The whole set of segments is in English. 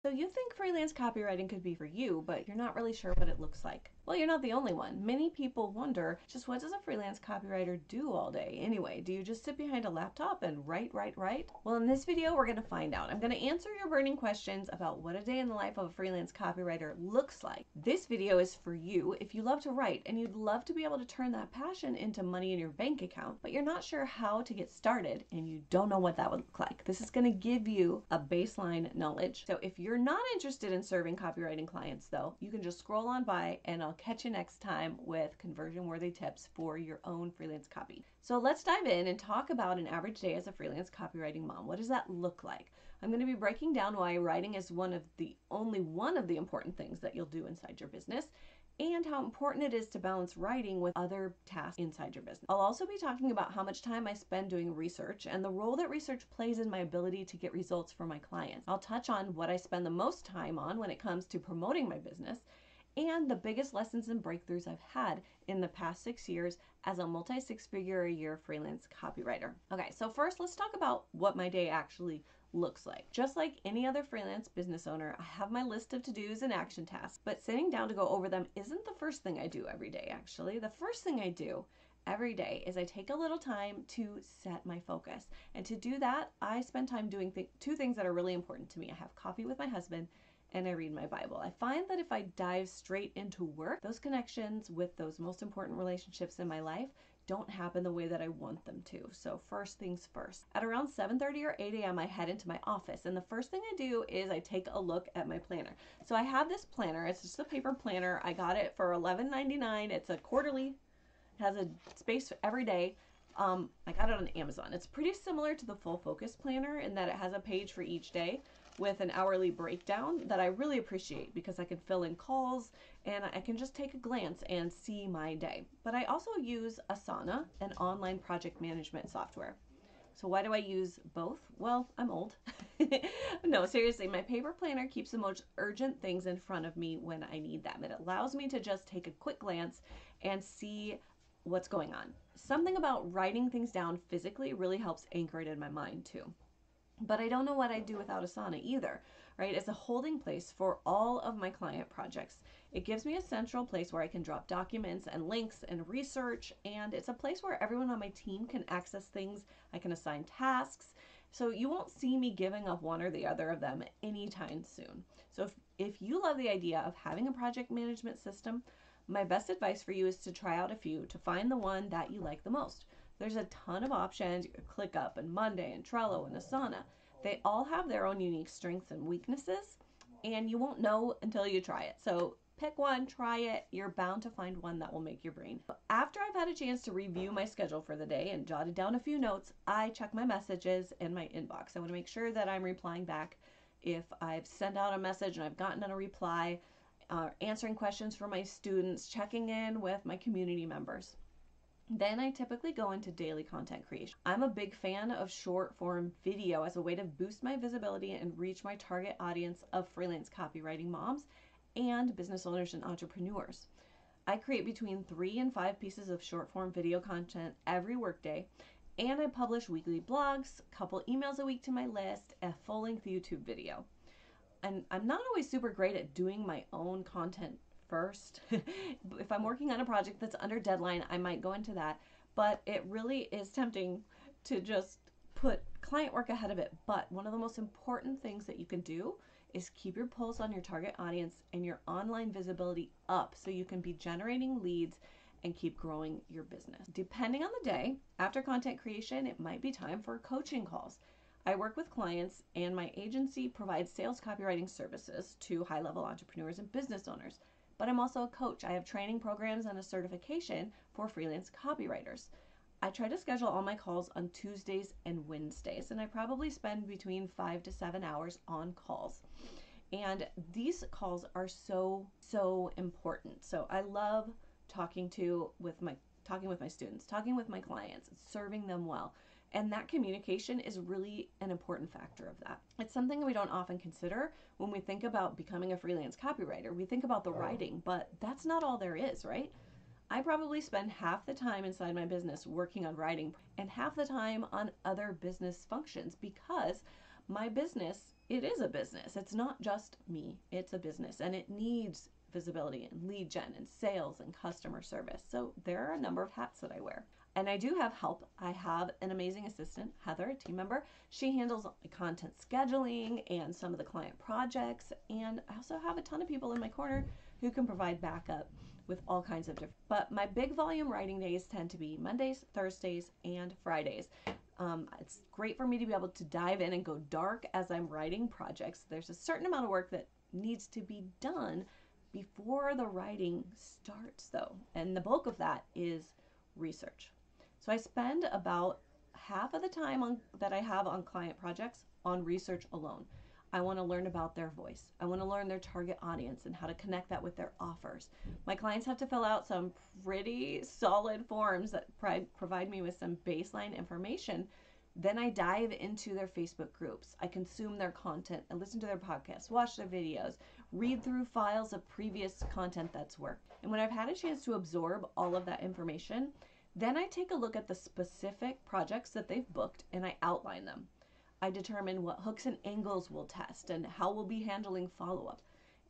So you think freelance copywriting could be for you, but you're not really sure what it looks like. Well, you're not the only one. Many people wonder, just what does a freelance copywriter do all day anyway? Do you just sit behind a laptop and write? Well, in this video, we're gonna find out. I'm gonna answer your burning questions about what a day in the life of a freelance copywriter looks like. This video is for you if you love to write and you'd love to be able to turn that passion into money in your bank account, but you're not sure how to get started and you don't know what that would look like. This is gonna give you a baseline knowledge. So if you're not interested in serving copywriting clients though, you can just scroll on by and I'll catch you next time with conversion-worthy tips for your own freelance copy. So let's dive in and talk about an average day as a freelance copywriting mom. What does that look like? I'm going to be breaking down why writing is only one of the important things that you'll do inside your business, and how important it is to balance writing with other tasks inside your business. I'll also be talking about how much time I spend doing research and the role that research plays in my ability to get results for my clients. I'll touch on what I spend the most time on when it comes to promoting my business and the biggest lessons and breakthroughs I've had in the past 6 years as a multi-six-figure-a-year freelance copywriter. Okay, so first let's talk about what my day actually looks like. Just like any other freelance business owner, I have my list of to-dos and action tasks, but sitting down to go over them isn't the first thing I do every day, actually. The first thing I do every day is I take a little time to set my focus. And to do that, I spend time doing two things that are really important to me. I have coffee with my husband and I read my Bible. I find that if I dive straight into work, those connections with those most important relationships in my life don't happen the way that I want them to. So first things first. At around 7:30 or 8 a.m. I head into my office, and the first thing I do is I take a look at my planner. So I have this planner. It's just a paper planner. I got it for $11.99. It's a quarterly, has a space every day. I got it on Amazon. It's pretty similar to the Full Focus Planner in that it has a page for each day with an hourly breakdown that I really appreciate because I can fill in calls and I can just take a glance and see my day. But I also use Asana, an online project management software. So why do I use both? Well, I'm old. No, seriously, my paper planner keeps the most urgent things in front of me when I need them. It allows me to just take a quick glance and see what's going on. Something about writing things down physically really helps anchor it in my mind too. But I don't know what I'd do without Asana either, right? It's a holding place for all of my client projects. It gives me a central place where I can drop documents and links and research, and it's a place where everyone on my team can access things. I can assign tasks. So you won't see me giving up one or the other of them anytime soon. So if you love the idea of having a project management system, my best advice for you is to try out a few to find the one that you like the most. There's a ton of options. You can ClickUp and Monday and Trello and Asana. They all have their own unique strengths and weaknesses, and you won't know until you try it. So pick one, try it. You're bound to find one that will make your brain. After I've had a chance to review my schedule for the day and jotted down a few notes, I check my messages and my inbox. I want to make sure that I'm replying back if I've sent out a message and I've gotten a reply, answering questions for my students, checking in with my community members. Then I typically go into daily content creation. I'm a big fan of short form video as a way to boost my visibility and reach my target audience of freelance copywriting moms and business owners and entrepreneurs. I create between 3 and 5 pieces of short form video content every workday, and I publish weekly blogs, a couple emails a week to my list, a full length YouTube video. And I'm not always super great at doing my own content first. If I'm working on a project that's under deadline, I might go into that, but it really is tempting to just put client work ahead of it. But one of the most important things that you can do is keep your pulse on your target audience and your online visibility up so you can be generating leads and keep growing your business. Depending on the day, after content creation, it might be time for coaching calls. I work with clients, and my agency provides sales copywriting services to high-level entrepreneurs and business owners. But I'm also a coach. I have training programs and a certification for freelance copywriters. I try to schedule all my calls on Tuesdays and Wednesdays, and I probably spend between 5 to 7 hours on calls. And these calls are so important. So I love talking with my students, talking with my clients, serving them well. And that communication is really an important factor of that. It's something we don't often consider when we think about becoming a freelance copywriter. We think about the writing, but that's not all there is, right? I probably spend half the time inside my business working on writing and half the time on other business functions because my business it is a business. It's not just me, it's a business, and it needs visibility and lead gen and sales and customer service. So there are a number of hats that I wear. And I do have help. I have an amazing assistant, Heather, a team member. She handles content scheduling and some of the client projects. And I also have a ton of people in my corner who can provide backup with all kinds of different. But my big volume writing days tend to be Mondays, Thursdays, and Fridays. It's great for me to be able to dive in and go dark as I'm writing projects. There's a certain amount of work that needs to be done before the writing starts, though. And the bulk of that is research. So I spend about half of the time that I have on client projects on research alone. I want to learn about their voice. I want to learn their target audience and how to connect that with their offers. My clients have to fill out some pretty solid forms that provide me with some baseline information. Then I dive into their Facebook groups. I consume their content. I listen to their podcasts, watch their videos, read through files of previous content that's worked. And when I've had a chance to absorb all of that information, then I take a look at the specific projects that they've booked and I outline them. I determine what hooks and angles we'll test and how we'll be handling follow-up.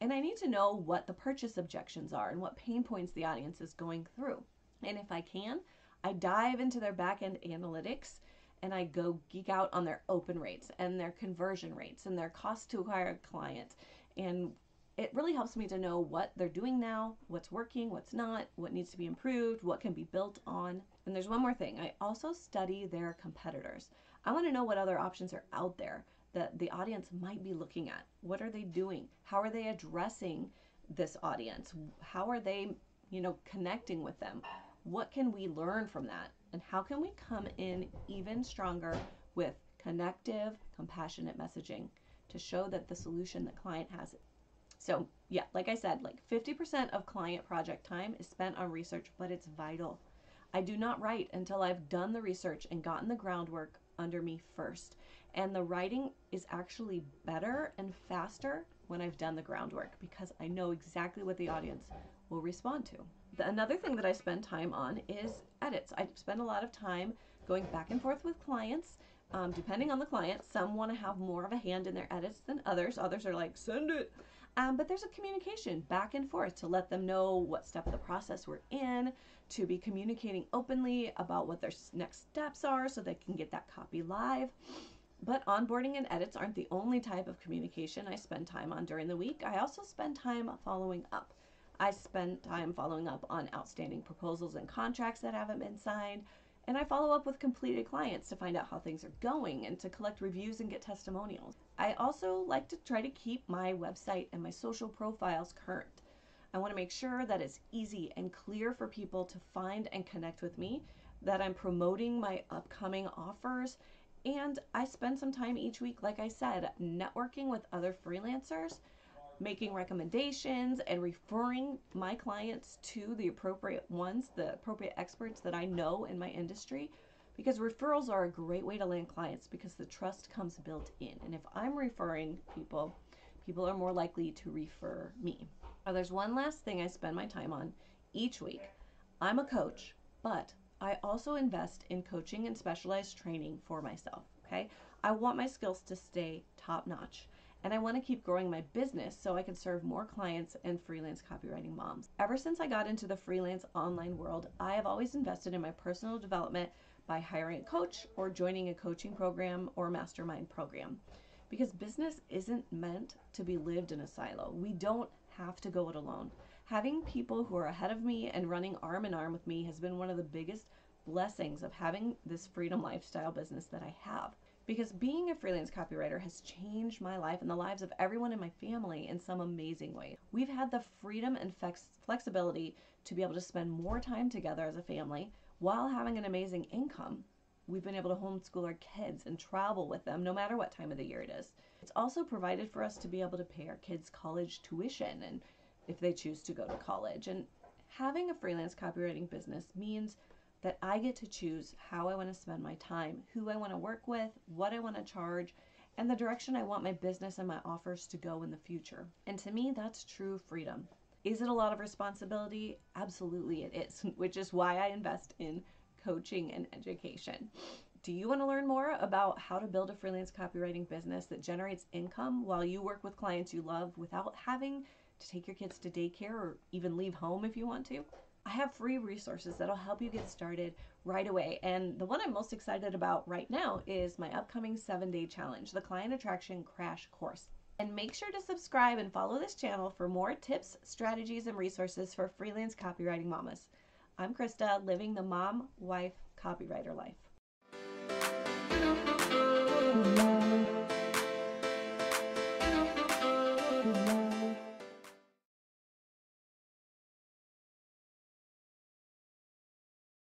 And I need to know what the purchase objections are and what pain points the audience is going through. And if I can, I dive into their back-end analytics and I go geek out on their open rates and their conversion rates and their cost to acquire a client. And it really helps me to know what they're doing now, what's working, what's not, what needs to be improved, what can be built on. And there's one more thing. I also study their competitors. I want to know what other options are out there that the audience might be looking at. What are they doing? How are they addressing this audience? How are they, connecting with them? What can we learn from that? And how can we come in even stronger with connective, compassionate messaging to show that the solution the client has it? So yeah, like I said, 50% of client project time is spent on research, but it's vital. I do not write until I've done the research and gotten the groundwork under me first. And the writing is actually better and faster when I've done the groundwork because I know exactly what the audience will respond to. Another thing that I spend time on is edits. I spend a lot of time going back and forth with clients. Depending on the client, some want to have more of a hand in their edits than others. Others are like, send it. But there's a communication back and forth to let them know what step of the process we're in, to be communicating openly about what their next steps are so they can get that copy live. But onboarding and edits aren't the only type of communication I spend time on during the week. I also spend time following up. I spend time following up on outstanding proposals and contracts that haven't been signed. And I follow up with completed clients to find out how things are going and to collect reviews and get testimonials. I also like to try to keep my website and my social profiles current. I want to make sure that it's easy and clear for people to find and connect with me, that I'm promoting my upcoming offers, and I spend some time each week, like I said, networking with other freelancers, making recommendations and referring my clients to the appropriate ones, the appropriate experts that I know in my industry, because referrals are a great way to land clients because the trust comes built in. And if I'm referring people, people are more likely to refer me. Now, there's one last thing I spend my time on each week. I'm a coach, but I also invest in coaching and specialized training for myself, okay? I want my skills to stay top notch. And I want to keep growing my business so I can serve more clients and freelance copywriting moms. Ever since I got into the freelance online world, I have always invested in my personal development by hiring a coach or joining a coaching program or mastermind program. Because business isn't meant to be lived in a silo. We don't have to go it alone. Having people who are ahead of me and running arm in arm with me has been one of the biggest blessings of having this freedom lifestyle business that I have. Because being a freelance copywriter has changed my life and the lives of everyone in my family in some amazing ways. We've had the freedom and flexibility to be able to spend more time together as a family while having an amazing income. We've been able to homeschool our kids and travel with them no matter what time of the year it is. It's also provided for us to be able to pay our kids' college tuition and if they choose to go to college. And having a freelance copywriting business means that I get to choose how I want to spend my time, who I want to work with, what I want to charge, and the direction I want my business and my offers to go in the future. And to me, that's true freedom. Is it a lot of responsibility? Absolutely it is, which is why I invest in coaching and education. Do you want to learn more about how to build a freelance copywriting business that generates income while you work with clients you love without having to take your kids to daycare or even leave home if you want to? I have free resources that'll help you get started right away. And the one I'm most excited about right now is my upcoming 7-day challenge, the Client Attraction Crash Course. And make sure to subscribe and follow this channel for more tips, strategies, and resources for freelance copywriting mamas. I'm Krista, living the mom, wife, copywriter life.